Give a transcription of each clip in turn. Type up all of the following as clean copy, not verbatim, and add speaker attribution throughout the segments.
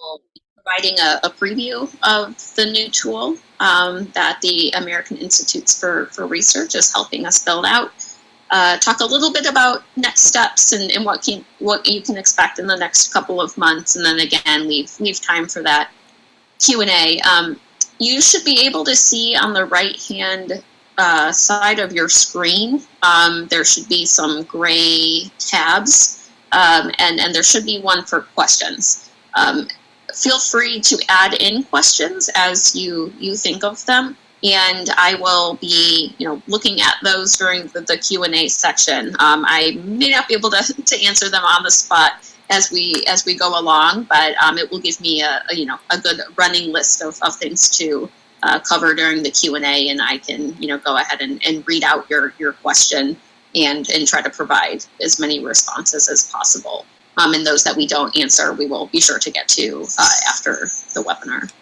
Speaker 1: will be providing a preview of the new tool that the American Institutes for Research is helping us build out. Talk a little bit about next steps and what you can expect in the next couple of months, and then again leave time for that Q&A. You should be able to see on the right hand side of your screen, there should be some gray tabs, and there should be one for questions. Feel free to add in questions as you think of them, and I will be looking at those during the Q&A section. I may not be able to answer them on the spot as we go along, but it will give me a good running list of things to cover during the Q&A, and I can go ahead and read out your question and try to provide as many responses as possible. And those that we don't answer, we will be sure to get to after the webinar.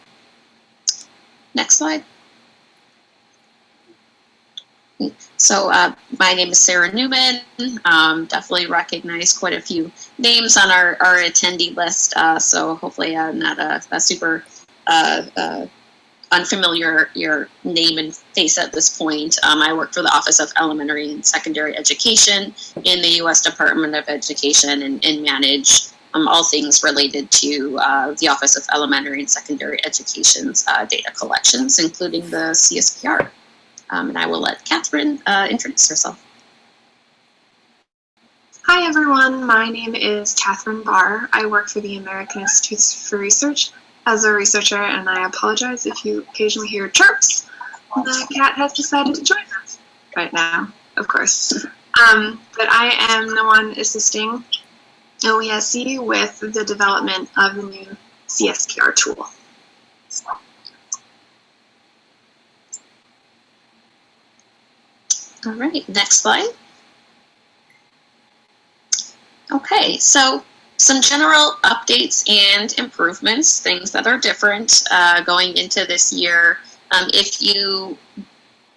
Speaker 1: Next slide. So my name is Sarah Newman. Definitely recognize quite a few names on our attendee list. So hopefully not a super unfamiliar your name and face at this point. I work for the Office of Elementary and Secondary Education in the U.S. Department of Education and manage all things related to the Office of Elementary and Secondary Education's data collections, including the CSPR. And I will let Catherine introduce herself.
Speaker 2: Hi everyone, my name is Catherine Barr. I work for the American Institutes for Research as a researcher, and I apologize if you occasionally hear chirps. The cat has decided to join us right now, of course. But I am the one assisting OESC with the development of the new CSPR tool.
Speaker 1: All right, next slide. Okay, so some general updates and improvements, things that are different going into this year. If you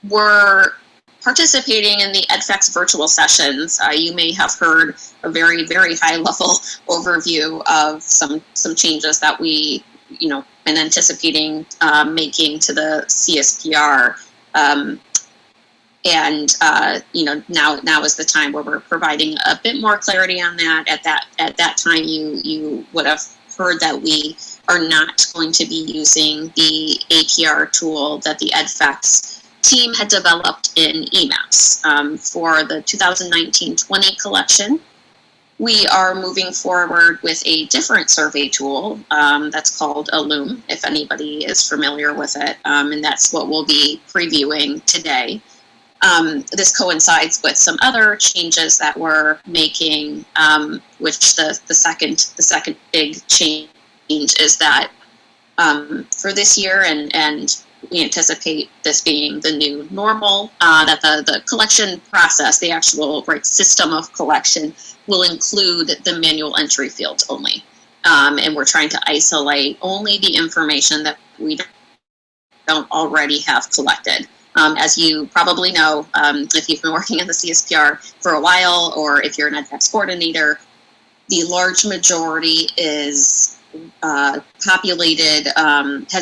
Speaker 1: were participating in the EdFacts virtual sessions, you may have heard a very, very high level overview of some changes that we, been anticipating making to the CSPR. Now is the time where we're providing a bit more clarity on that. At that time, you would have heard that we are not going to be using the APR tool that the EdFacts team had developed in EMAPS for the 2019-20 collection. We are moving forward with a different survey tool that's called Illum, if anybody is familiar with it, and that's what we'll be previewing today. This coincides with some other changes that we're making, which the second big change is that for this year, and we anticipate this being the new normal, that the collection process, the actual system of collection, will include the manual entry fields only. And we're trying to isolate only the information that we don't already have collected. As you probably know, if you've been working in the CSPR for a while, or if you're an EdFacts coordinator, the large majority is has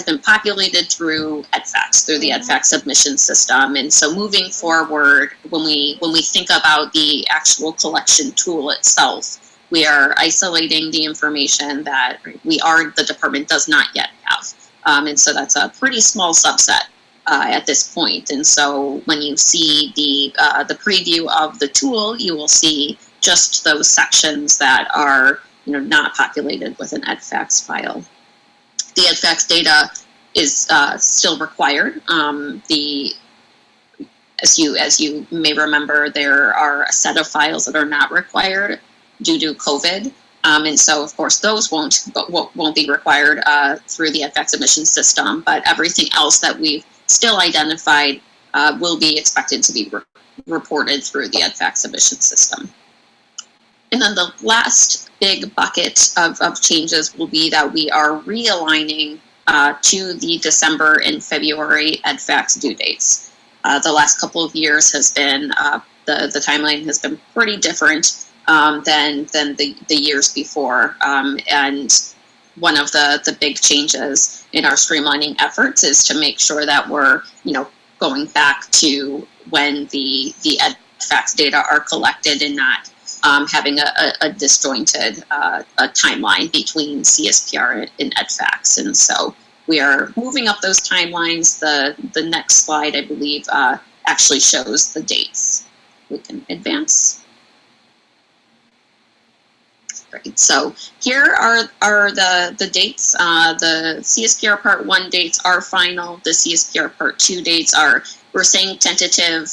Speaker 1: been populated through EdFacts, through the EdFacts submission system. And so moving forward, when we think about the actual collection tool itself, we are isolating the information that the department does not yet have. And so that's a pretty small subset at this point. And so when you see the preview of the tool, you will see just those sections that are not populated with an EdFacts file. The EdFacts data is still required. As you may remember, there are a set of files that are not required due to COVID. And so, of course, those won't be required through the EdFacts submission system, but everything else that we've still identified will be expected to be reported through the EdFacts submission system. And then the last big bucket of changes will be that we are realigning to the December and February EdFacts due dates. The last couple of years has been, the timeline has been pretty different than the years before. And one of the big changes in our streamlining efforts is to make sure that we're, going back to when the EdFax data are collected and not having a disjointed a timeline between CSPR and EdFax. And so we are moving up those timelines. The next slide, I believe, actually shows the dates. We can advance. Great. So here are the dates. The CSPR Part 1 dates are final. The CSPR Part 2 dates are, we're saying tentative.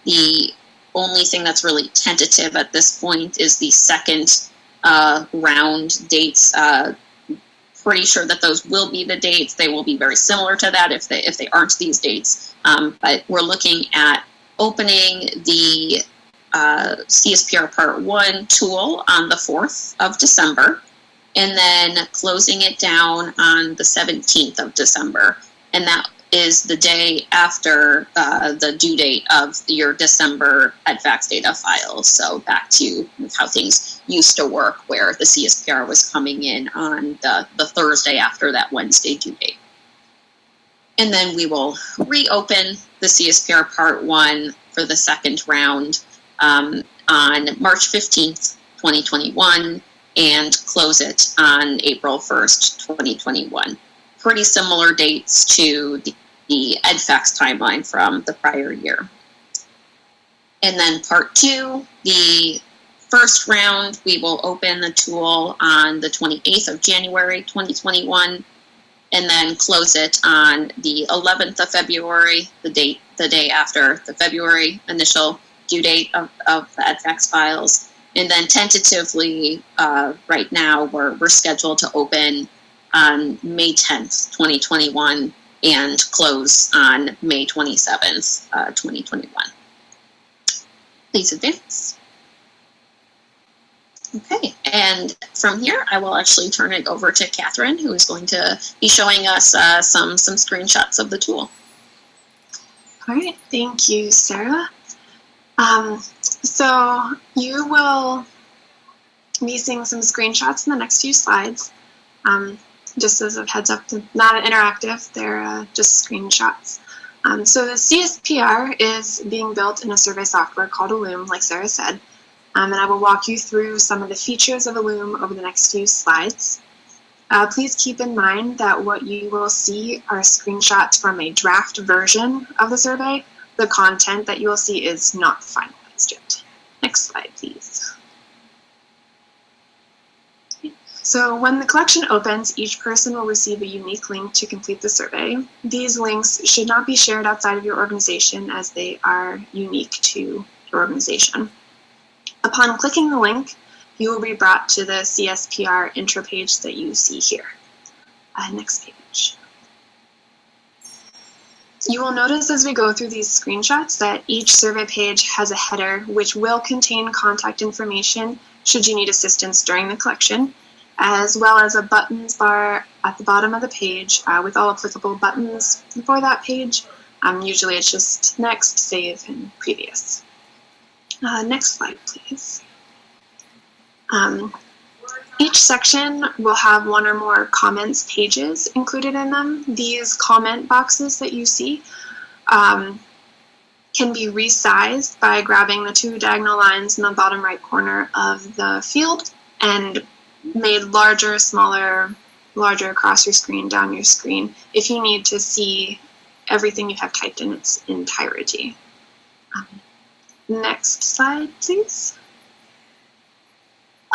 Speaker 1: The only thing that's really tentative at this point is the second round dates. Pretty sure that those will be the dates. They will be very similar to that if they aren't these dates. But we're looking at opening the CSPR Part 1 tool on the 4th of December, and then closing it down on the 17th of December. And that is the day after the due date of your December EdFax data files. So back to how things used to work, where the CSPR was coming in on the Thursday after that Wednesday due date. And then we will reopen the CSPR Part 1 for the second round on March 15th, 2021, and close it on April 1st, 2021. Pretty similar dates to the EdFax timeline from the prior year. And then Part 2, the first round, we will open the tool on the 28th of January, 2021, and then close it on the 11th of February, the day after the February initial due date of the EdFax files. And then tentatively, right now, we're scheduled to open on May 10th, 2021, and close on May 27th, 2021. Please advance. Okay, and from here, I will actually turn it over to Catherine, who is going to be showing us some screenshots of the tool.
Speaker 2: All right, thank you, Sarah. So you will be seeing some screenshots in the next few slides. Just as a heads up, they're not interactive, they're just screenshots. So the CSPR is being built in a survey software called Ellume, like Sarah said. And I will walk you through some of the features of Ellume over the next few slides. Please keep in mind that what you will see are screenshots from a draft version of the survey. The content that you will see is not finalized yet. Next slide, please. So when the collection opens, each person will receive a unique link to complete the survey. These links should not be shared outside of your organization, as they are unique to your organization. Upon clicking the link, you will be brought to the CSPR intro page that you see here. Next page. You will notice as we go through these screenshots that each survey page has a header which will contain contact information should you need assistance during the collection, as well as a buttons bar at the bottom of the page with all applicable buttons for that page. Usually it's just next, save, and previous. Next slide, please. Each section will have one or more comments pages included in them. These comment boxes that you see can be resized by grabbing the two diagonal lines in the bottom right corner of the field and made larger, smaller, larger across your screen, down your screen, if you need to see everything you have typed in its entirety. Next slide, please.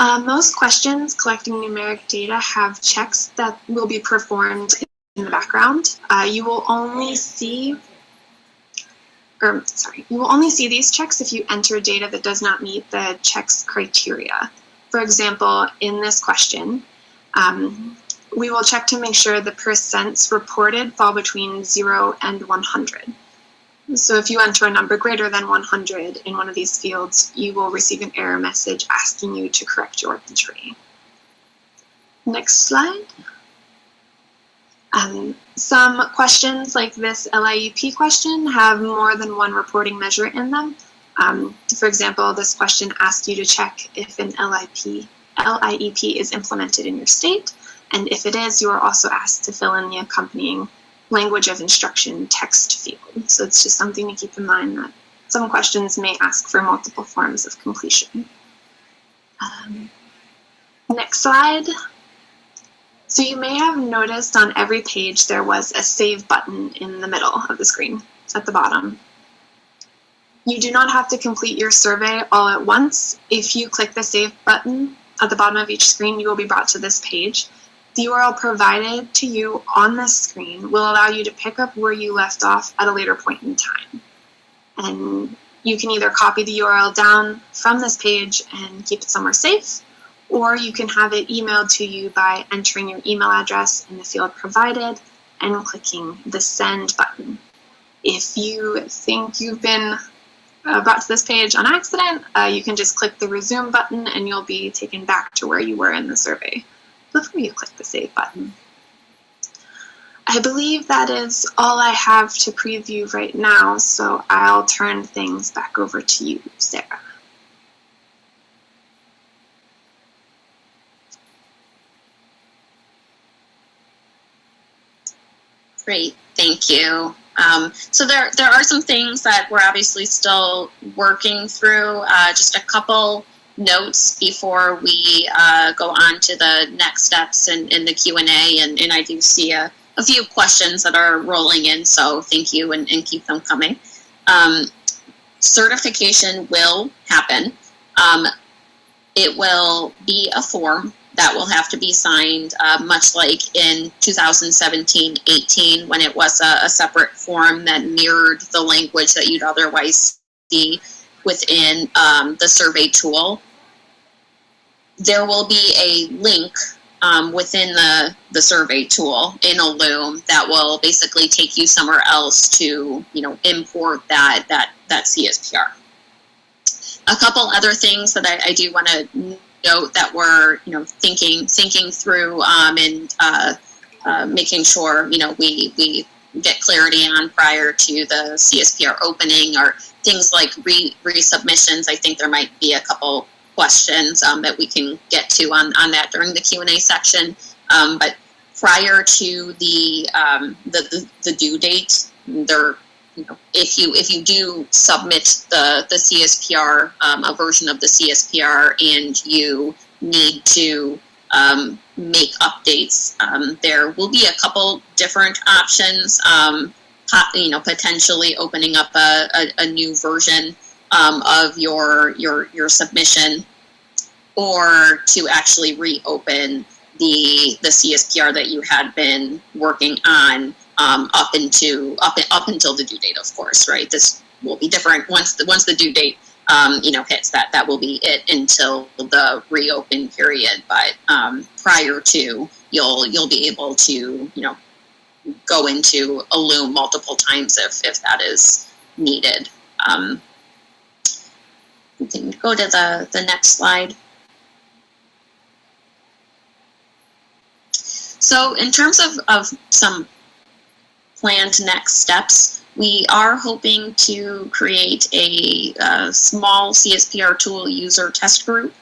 Speaker 2: Most questions collecting numeric data have checks that will be performed in the background. You will only see these checks if you enter data that does not meet the checks criteria. For example, in this question, we will check to make sure the percents reported fall between 0 and 100. So if you enter a number greater than 100 in one of these fields, you will receive an error message asking you to correct your entry. Next slide. Some questions like this LIEP question have more than one reporting measure in them. For example, this question asks you to check if an LIEP is implemented in your state, And if it is, you are also asked to fill in the accompanying language of instruction text field. So it's just something to keep in mind that some questions may ask for multiple forms of completion. Next slide. So you may have noticed on every page there was a save button in the middle of the screen at the bottom. You do not have to complete your survey all at once. If you click the save button at the bottom of each screen, you will be brought to this page. The URL provided to you on this screen will allow you to pick up where you left off at a later point in time. And you can either copy the URL down from this page and keep it somewhere safe, or you can have it emailed to you by entering your email address in the field provided and clicking the send button. If you think you've been brought to this page on accident, you can just click the resume button and you'll be taken back to where you were in the survey before you click the save button. I believe that is all I have to preview right now, so I'll turn things back over to you, Sarah.
Speaker 1: Great, thank you. So there are some things that we're obviously still working through. Just a couple notes before we go on to the next steps in the Q&A, and I do see a few questions that are rolling in, so thank you and keep them coming. Certification will happen. It will be a form that will have to be signed, much like in 2017-18 when it was a separate form that mirrored the language that you'd otherwise see within the survey tool. There will be a link within the survey tool in a Loom that will basically take you somewhere else to, import that CSPR. A couple other things that I do want to note that we're, thinking through and making sure, we get clarity on prior to the CSPR opening, or things like resubmissions. I think there might be a couple questions that we can get to on that during the Q&A section. But prior to the due date, there, if you do submit the CSPR, a version of the CSPR, and you need to make updates, there will be a couple different options. Potentially opening up a new version of your submission, or to actually reopen the CSPR that you had been working on up until the due date, of course, right? This will be different once the due date hits. That will be it until the reopen period. But prior to, you'll be able to go into a Loom multiple times if that is needed. We can go to the next slide. So in terms of some planned next steps, we are hoping to create a small CSPR tool user test group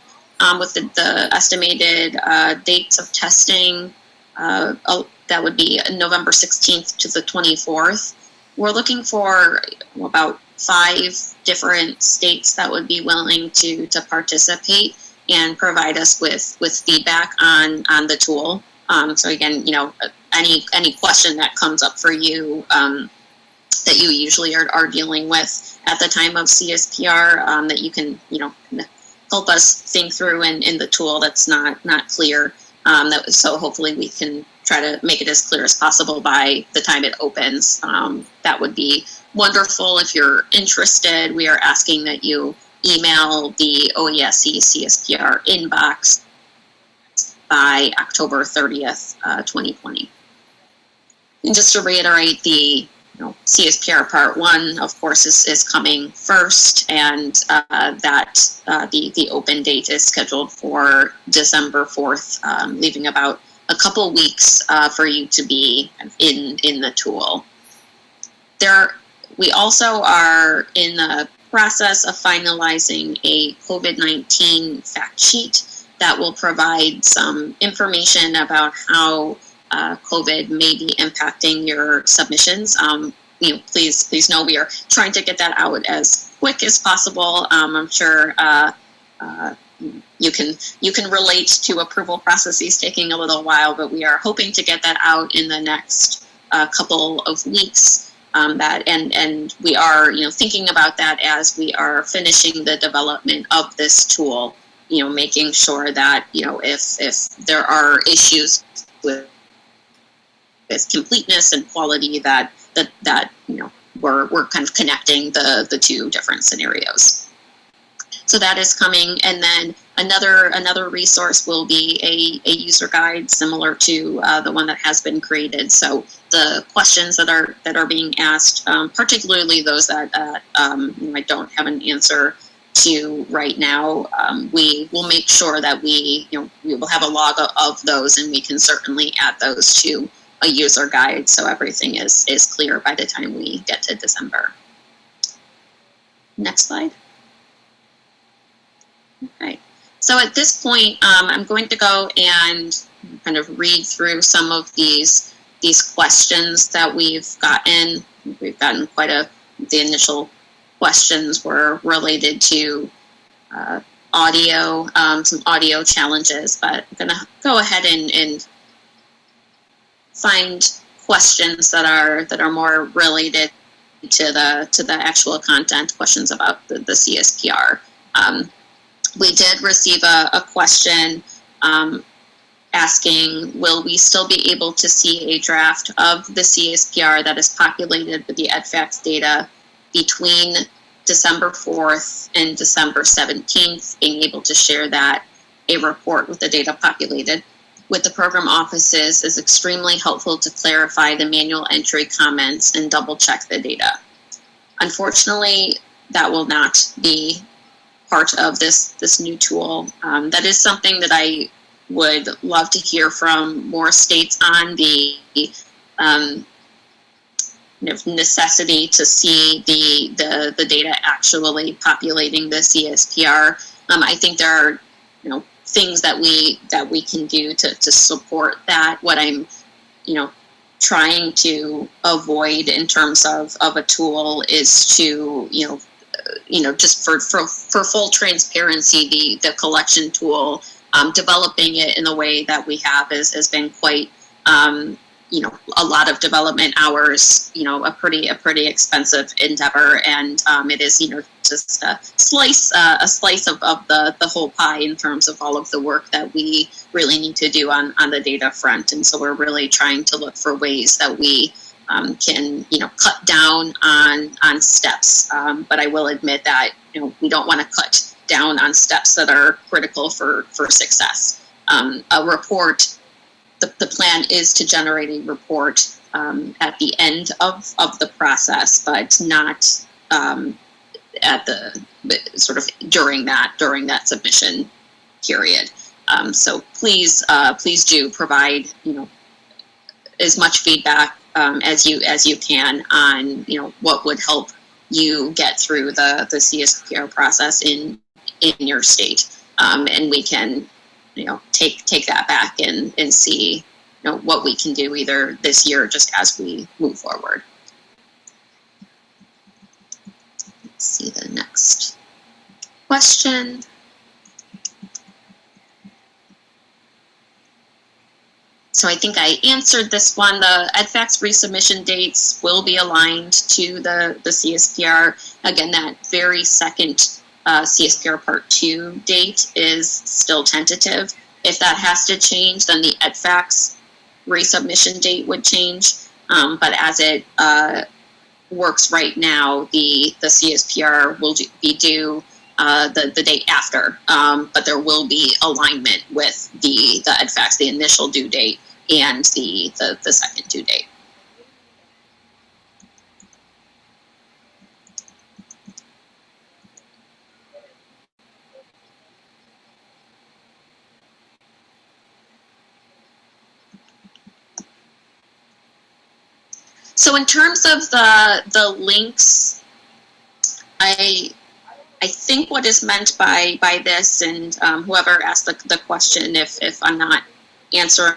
Speaker 1: with the estimated dates of testing. That would be November 16th to the 24th. We're looking for about 5 different states that would be willing to participate and provide us with feedback on the tool. So again, any question that comes up for you that you usually are dealing with at the time of CSPR, that you can help us think through in the tool that's not clear. So hopefully we can try to make it as clear as possible by the time it opens. That would be wonderful. If you're interested, we are asking that you email the OESC CSPR inbox by October 30th, 2020. And just to reiterate, the CSPR Part 1, of course, is coming first, and the open date is scheduled for December 4th, leaving about a couple weeks for you to be in the tool. We also are in the process of finalizing a COVID-19 fact sheet that will provide some information about how COVID may be impacting your submissions. Please know we are trying to get that out as quick as possible. I'm sure you can relate to approval processes taking a little while, but we are hoping to get that out in the next couple of weeks. And we are thinking about that as we are finishing the development of this tool. Making sure that if there are issues with completeness and quality, that we're kind of connecting the two different scenarios. So that is coming, and then another resource will be a user guide similar to the one that has been created. So the questions that are being asked, particularly those that I don't have an answer to right now, we will make sure that we will have a log of those, and we can certainly add those to a user guide so everything is clear by the time we get to December. Next slide. Okay, so at this point, I'm going to go and kind of read through some of these questions that we've gotten. We've gotten the initial questions were related to audio, some audio challenges, but I'm gonna go ahead and find questions that are more related to the actual content, questions about the CSPR. We did receive a question asking, will we still be able to see a draft of the CSPR that is populated with the EDFACS data between December 4th and December 17th, being able to share that, a report with the data populated with the program offices is extremely helpful to clarify the manual entry comments and double check the data. Unfortunately, that will not be part of this new tool. That is something that I would love to hear from more states on, the necessity to see the data actually populating the CSPR. I think there are things that we can do to support that. What I'm trying to avoid in terms of a tool is to just for full transparency, the collection tool, developing it in the way that we have has been quite, a lot of development hours, a pretty expensive endeavor, and it is, just a slice of the whole pie in terms of all of the work that we really need to do on the data front. And so we're really trying to look for ways that we can cut down on steps, but I will admit that we don't want to cut down on steps that are critical for success. A report, the plan is to generate a report at the end of the process, but not at the sort of during that submission period. So please do provide as much feedback as you can on what would help you get through the CSPR process in your state, and we can take that back and see what we can do either this year or just as we move forward. Let's see the next question. So I think I answered this one. The EDFACS resubmission dates will be aligned to the CSPR. Again, that very second CSPR Part 2 date is still tentative. If that has to change, then the EDFACS resubmission date would change. But as it works right now, the CSPR will be due the date after, but there will be alignment with the EDFACS, the initial due date, and the second due date. So in terms of the links, I I think what is meant by this, and whoever asked the question, if I'm not answering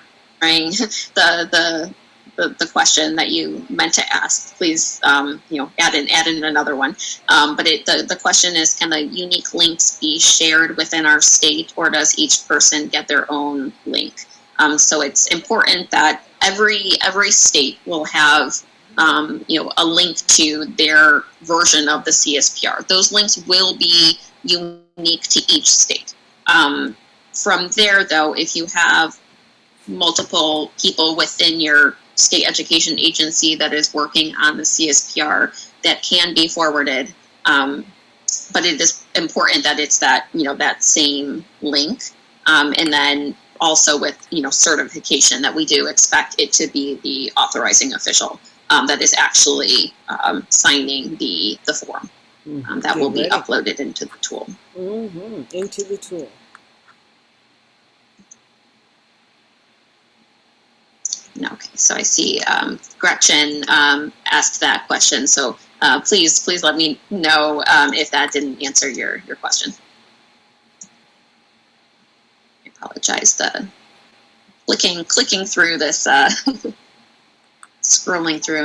Speaker 1: the question that you meant to ask, please add in another one. But the question is, can the unique links be shared within our state, or does each person get their own link? So it's important that every state will have a link to their version of the CSPR. Those links will be unique to each state. From there, though, if you have multiple people within your state education agency that is working on the CSPR, that can be forwarded. But it is important that it's that same link, and then also with certification, that we do expect it to be the authorizing official that is actually signing the form that will be uploaded into the tool.
Speaker 3: Into the tool.
Speaker 1: Okay, so I see Gretchen asked that question. So please let me know if that didn't answer your question. I apologize. The clicking through this, scrolling through.